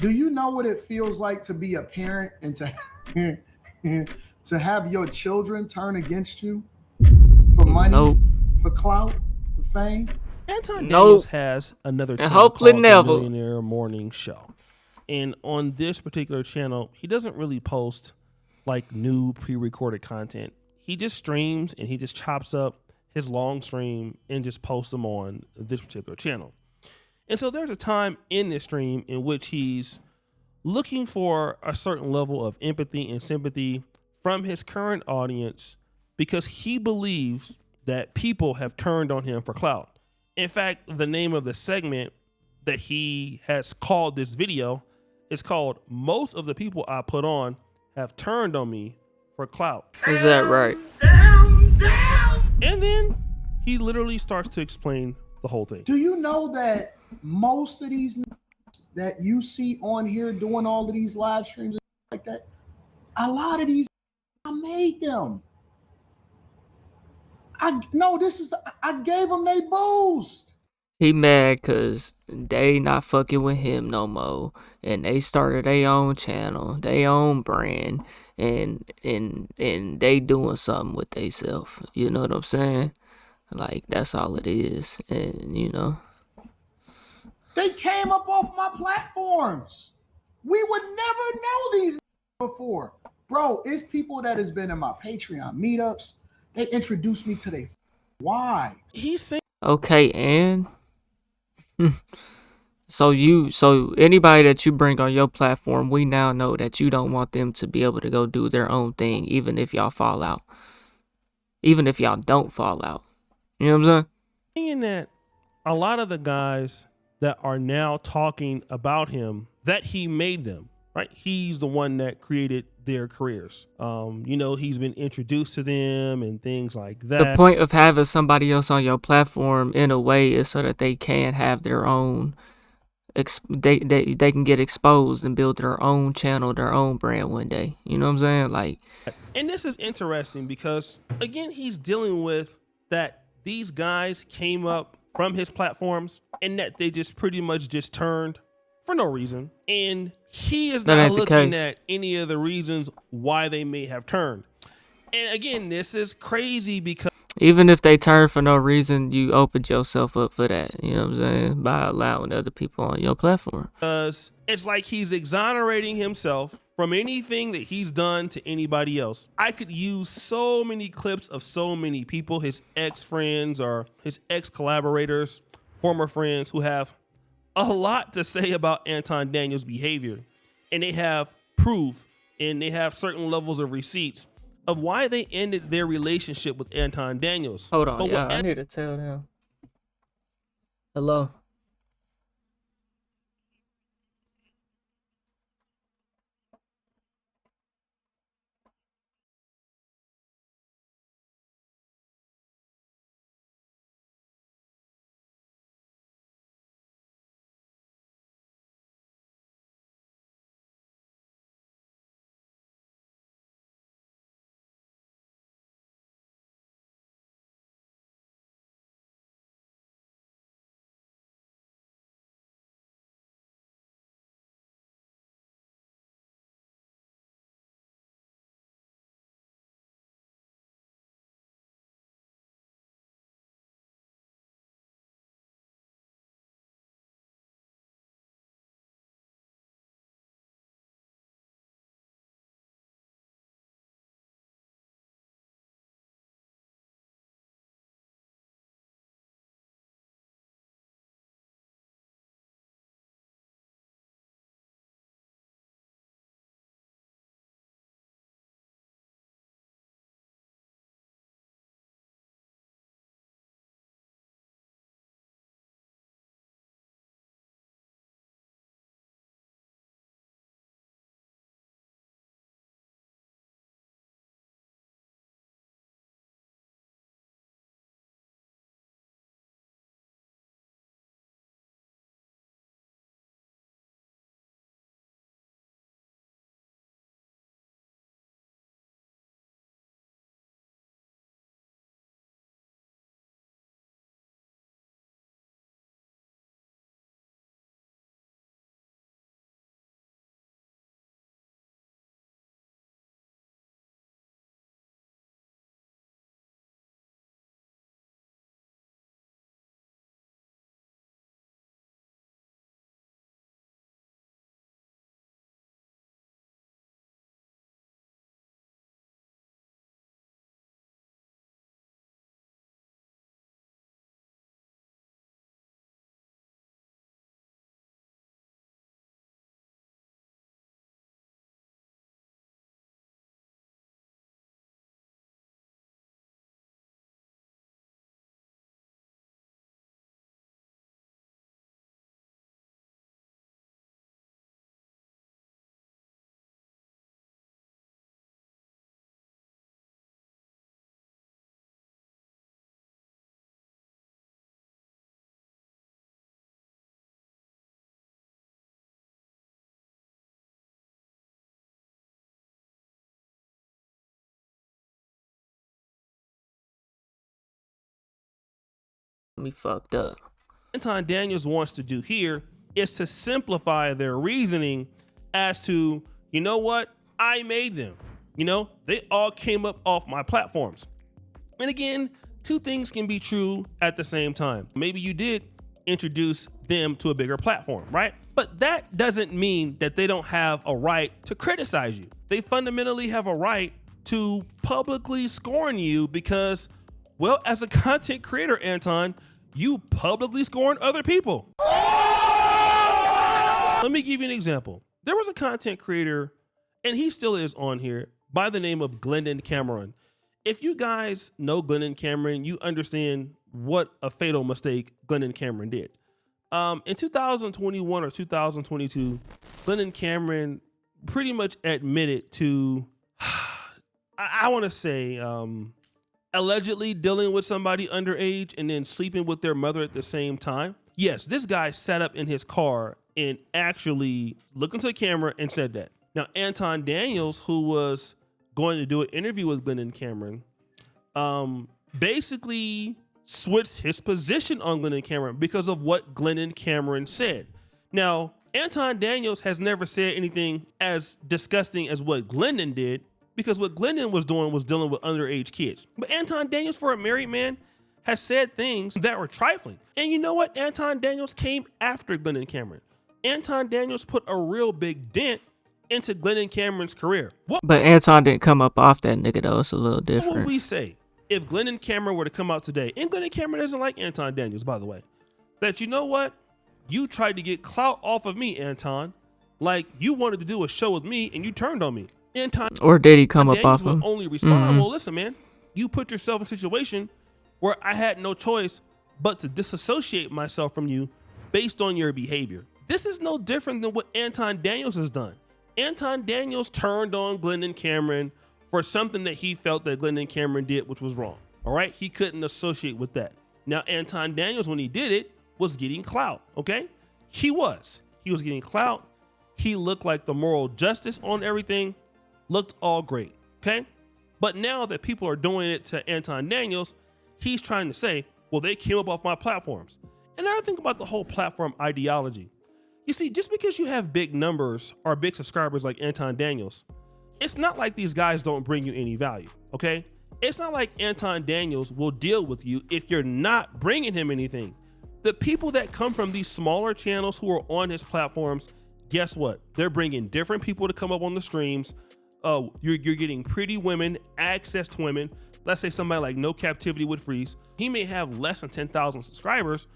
Do you know what it feels like to be a parent and to to have your children turn against you for money, Nope. for clout, for fame? Anton Daniels Nope. has another And channel hopefully called The never. Millionaire Morning Show. And on this particular channel, he doesn't really post like new pre-recorded content. He just streams and he just chops up his long stream and just posts them on this particular channel. And so there's a time in this stream in which he's looking for a certain level of empathy and sympathy from his current audience because he believes that people have turned on him for clout. In fact, the name of the segment that he has called this video is called "Most of the People I Put On Have Turned on Me for Clout." Is that right? And then he literally starts to explain the whole thing. Do you know that most of these that you see on here doing all of these live streams and like that, a lot of these I made them. I gave them they boost. He mad cause they not fucking with him no more, and they started their own channel, their own brand, and they doing something with theyself. You know what I'm saying? Like that's all it is, and you know. They came up off my platforms. We would never know these before. Bro, it's people that has been in my Patreon meetups. They introduced me to their wives. He's saying, Okay, and so anybody that you bring on your platform, we now know that you don't want them to be able to go do their own thing, even if y'all fall out, even if y'all don't fall out. You know what I'm saying that a lot of the guys that are now talking about him, that he made them, right? He's the one that created their careers. He's been introduced to them and things like that. The point of having somebody else on your platform in a way is so that they can have their own, they can get exposed and build their own channel, their own brand one day. You know what I'm saying? Like, and this is interesting because again, he's dealing with that these guys came up from his platforms and that they just pretty much just turned for no reason. And he is not looking at any of the reasons why they may have turned. And again, this is crazy because even if they turn for no reason, you opened yourself up for that. You know what I'm saying? By allowing other people on your platform. Because it's like he's exonerating himself from anything that he's done to anybody else. I could use so many clips of so many people, his ex-friends or his ex-collaborators, former friends who have a lot to say about Anton Daniels' behavior. And they have proof and they have certain levels of receipts of why they ended their relationship with Anton Daniels. Hold on, I need to tell them. Hello? Me fucked up. Anton Daniels wants to do here is to simplify their reasoning as to, you know what, I made them. You know, they all came up off my platforms. And again, two things can be true at the same time. Maybe you did introduce them to a bigger platform, right? But that doesn't mean that they don't have a right to criticize you. They fundamentally have a right to publicly scorn you because, well, as a content creator, Anton, you publicly scorn other people. Let me give you an example. There was a content creator, and he still is on here, by the name of Glendon Cameron. If you guys know Glendon Cameron, you understand what a fatal mistake Glendon Cameron did. In 2021 or 2022, Glendon Cameron pretty much admitted to, I want to say, allegedly dealing with somebody underage and then sleeping with their mother at the same time. Yes, this guy sat up in his car and actually looked into the camera and said that. Now, Anton Daniels, who was going to do an interview with Glendon Cameron, basically switched his position on Glendon Cameron because of what Glendon Cameron said. Now, Anton Daniels has never said anything as disgusting as what Glendon did, because what Glendon was doing was dealing with underage kids. But Anton Daniels, for a married man, has said things that were trifling. And you know what? Anton Daniels came after Glendon Cameron. Anton Daniels put a real big dent into Glendon Cameron's career. But Anton didn't come up off that nigga though. It's a little What different. would we say if Glendon Cameron were to come out today, and Glendon Cameron doesn't like Anton Daniels, by the way, that, you know what? You tried to get clout off of me, Anton. Like, you wanted to do a show with me and you turned on me. Anton Or did he come up Daniels off would him? only respond, well, listen, man, you put yourself in a situation where I had no choice but to disassociate myself from you based on your behavior. This is no different than what Anton Daniels has done. Anton Daniels turned on Glendon Cameron for something that he felt that Glendon Cameron did, which was wrong. All right. He couldn't associate with that. Now, Anton Daniels, when he did it, was getting clout. Okay. He was getting clout. He looked like the moral justice on everything, looked all great. Okay. But now that people are doing it to Anton Daniels, he's trying to say, well, they came up off my platforms. And I think about the whole platform ideology. You see, just because you have big numbers or big subscribers like Anton Daniels, it's not like these guys don't bring you any value, okay? It's not like Anton Daniels will deal with you if you're not bringing him anything. The people that come from these smaller channels who are on his platforms, guess what? They're bringing different people to come up on the streams. You're getting pretty women, access to women. Let's say somebody like No Captivity with Freeze. He may have less than 10,000 subscribers,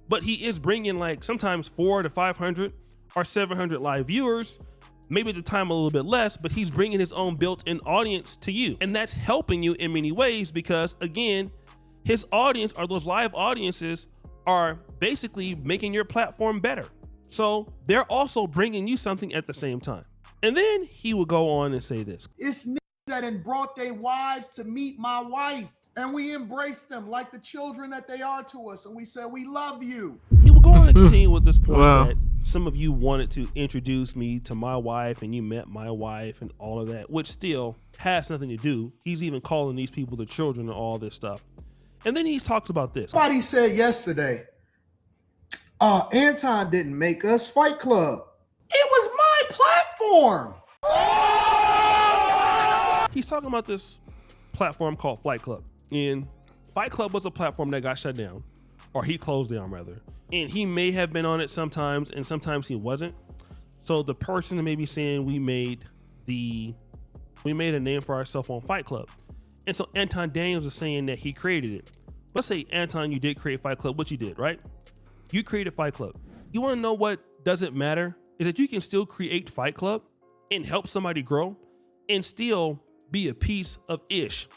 but he is bringing like sometimes 400 to 500 or 700 live viewers, maybe at the time a little bit less, but he's bringing his own built-in audience to you. And that's helping you in many ways because, again, his audience or those live audiences are basically making your platform better. So they're also bringing you something at the same time. And then he would go on and say this. It's niggas that done brought their wives to meet my wife, and we embrace them like the children that they are to us, and we say, we love you. He will go on and continue with this point Wow. that some of you wanted to introduce me to my wife and you met my wife and all of that, which still has nothing to do. He's even calling these people the children and all this stuff. And then he talks about this. Somebody said yesterday, Anton didn't make us Fight Club. It was my platform. He's talking about this platform called Fight Club. And Fight Club was a platform that got shut down, or he closed down rather. And he may have been on it sometimes, and sometimes he wasn't. So the person may be saying we made a name for ourselves on Fight Club. And so Anton Daniels is saying that he created it. Let's say, Anton, you did create Fight Club, which you did, right? You created Fight Club. You want to know what doesn't matter? Is that you can still create Fight Club and help somebody grow and still be a piece of ish.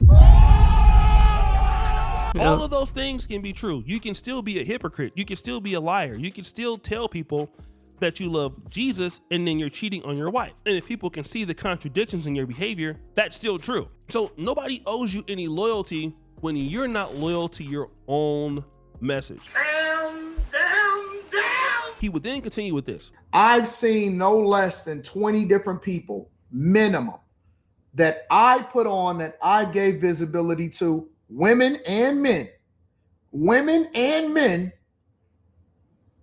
All of those things can be true. You can still be a hypocrite. You can still be a liar. You can still tell people that you love Jesus and then you're cheating on your wife. And if people can see the contradictions in your behavior, that's still true. So nobody owes you any loyalty when you're not loyal to your own message. He would then continue with this. I've seen no less than 20 different people, minimum, that I put on, that I gave visibility to, women and men, women and men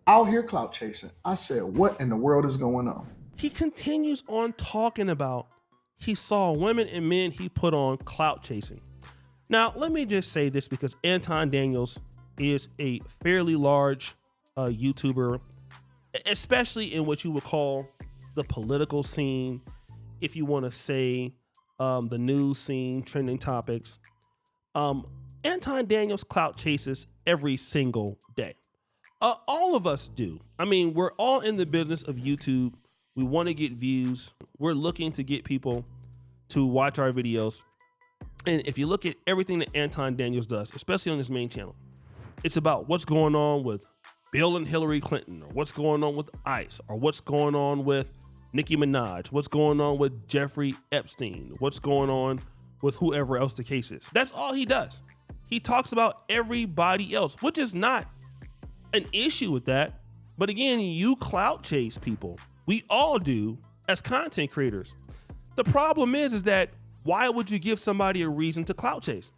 out here clout chasing. I said, what in the world is going on? He continues on talking about he saw women and men he put on clout chasing. Now, let me just say this because Anton Daniels is a fairly large YouTuber, especially in what you would call the political scene, if you want to say the news scene, trending topics. Anton Daniels clout chases every single day. All of us do. I mean, we're all in the business of YouTube. We want to get views. We're looking to get people to watch our videos. And if you look at everything that Anton Daniels does, especially on his main channel, it's about what's going on with Bill and Hillary Clinton, or what's going on with ICE, or what's going on with Nicki Minaj, what's going on with Jeffrey Epstein, what's going on with whoever else the case is. That's all he does. He talks about everybody else, which is not an issue with that. But again, you clout chase people. We all do as content creators. The problem is that why would you give somebody a reason to clout chase?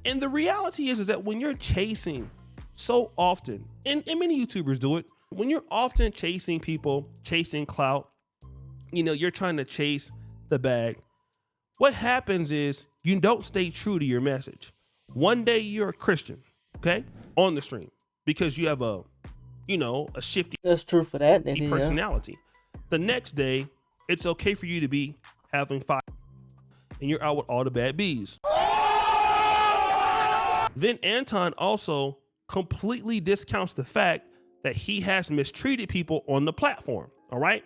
And the reality is that when you're chasing so often, and many YouTubers do it, when you're often chasing people, chasing clout, you're trying to chase the bag. What happens is you don't stay true to your message. One day you're a Christian, okay, on the stream because you have a shifty That's true for that nigga. personality. The next day, it's okay for you to be having fire and you're out with all the bad bees. Then Anton also completely discounts the fact that he has mistreated people on the platform. All right.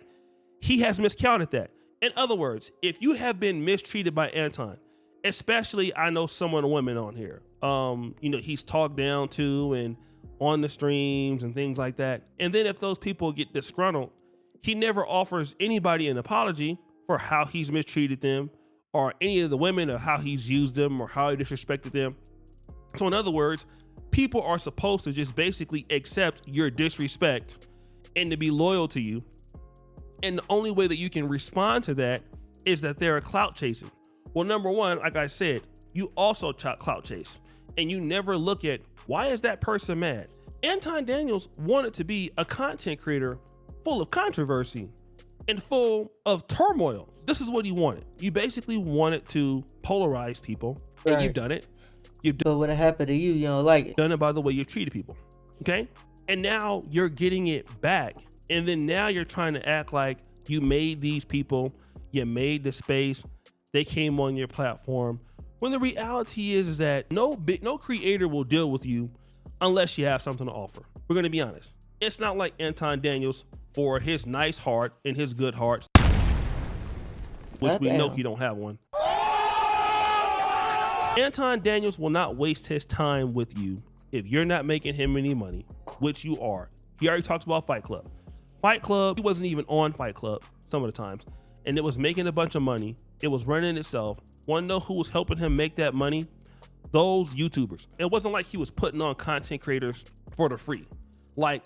He has miscounted that. In other words, if you have been mistreated by Anton, especially I know some of the women on here, he's talked down to and on the streams and things like that. And then if those people get disgruntled, he never offers anybody an apology for how he's mistreated them or any of the women or how he's used them or how he disrespected them. So in other words, people are supposed to just basically accept your disrespect and to be loyal to you. And the only way that you can respond to that is that they're clout chasing. Well, number one, like I said, you also clout chase and you never look at why is that person mad? Anton Daniels wanted to be a content creator full of controversy and full of turmoil. This is what he wanted. You basically wanted to polarize people, and you've done it. But when it happened to you, you don't like it. Done it by the way you've treated people, okay? And now you're getting it back. And then now you're trying to act like you made these people, you made the space, they came on your platform. When the reality is that no creator will deal with you unless you have something to offer. We're gonna be honest. It's not like Anton Daniels, for his nice heart and his good heart, which we know he don't have one. Anton Daniels will not waste his time with you if you're not making him any money, which you are. He already talks about Fight Club. Fight Club, he wasn't even on Fight Club some of the times, and it was making a bunch of money. It was running itself. Want to know who was helping him make that money? Those YouTubers. It wasn't like he was putting on content creators for the free. Like,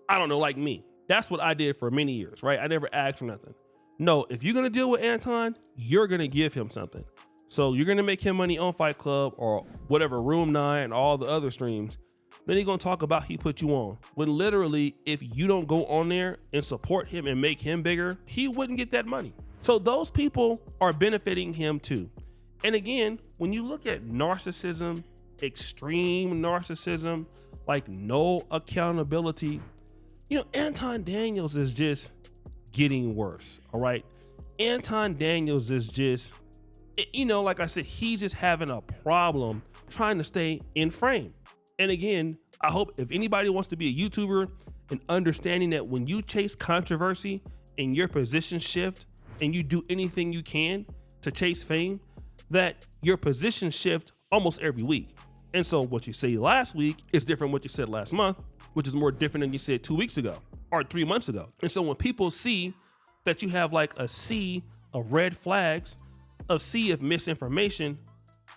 I don't know, like me. That's what I did for many years, right? I never asked for nothing. No, if you're going to deal with Anton, you're going to give him something. So you're going to make him money on Fight Club or whatever, Room 9 and all the other streams. Then he's going to talk about he put you on. When literally, if you don't go on there and support him and make him bigger, he wouldn't get that money. So those people are benefiting him too. And again, when you look at narcissism, extreme narcissism, like no accountability, Anton Daniels is just getting worse. All right. Anton Daniels is just, like I said, he's just having a problem trying to stay in frame. And again, I hope if anybody wants to be a YouTuber and understanding that when you chase controversy and your position shift and you do anything you can to chase fame, that your position shift almost every week. And so what you say last week is different than what you said last month, which is more different than you said 2 weeks ago or 3 months ago. And so when people see that you have like a sea of red flags, a sea of misinformation,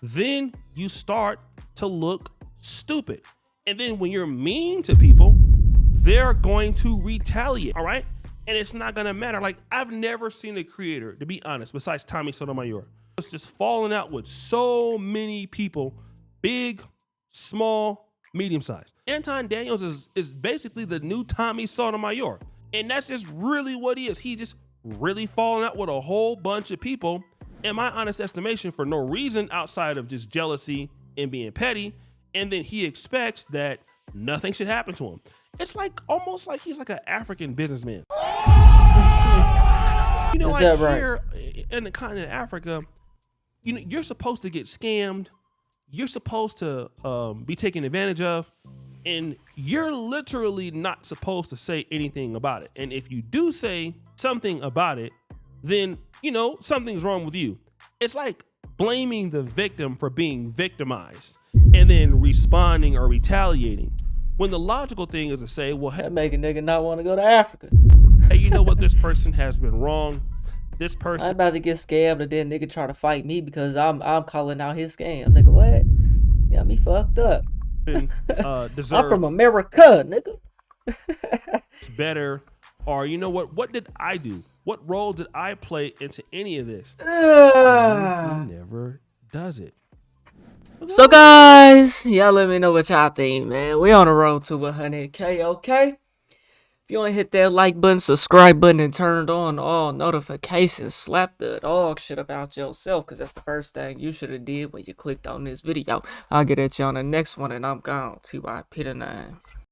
then you start to look stupid. And then when you're mean to people, they're going to retaliate, all right? And it's not gonna matter. Like, I've never seen a creator, to be honest, besides Tommy Sotomayor, it's just falling out with so many people, big, small, medium sized. Anton Daniels is basically the new Tommy Sotomayor. And that's just really what he is. He just really falling out with a whole bunch of people, in my honest estimation, for no reason outside of just jealousy and being petty. And then he expects that nothing should happen to him. It's like almost like he's like an African businessman. You know, like here in the continent of Africa, you know, you're supposed to get scammed. You're supposed to be taken advantage of. And you're literally not supposed to say anything about it. And if you do say something about it, then, you know, something's wrong with you. It's like blaming the victim for being victimized and then responding or retaliating. When the logical thing is to say, well, hey, That make a nigga not want to go to Africa. hey, you know what? This person has been wrong. This I'd person, rather get scammed and then nigga try to fight me because I'm calling out his scam. Nigga, what? Got me fucked up. I'm deserves from America, nigga. better. Or you know what did I do? What role did I play into any of this? He never does it. So guys, y'all let me know what y'all think, man. We on the road to 100K, okay? If you want to hit that like button, subscribe button, and turn on all notifications, slap the dog shit about yourself, because that's the first thing you should have did when you clicked on this video. I'll get at you on the next one, and I'm gone. TYP the 9.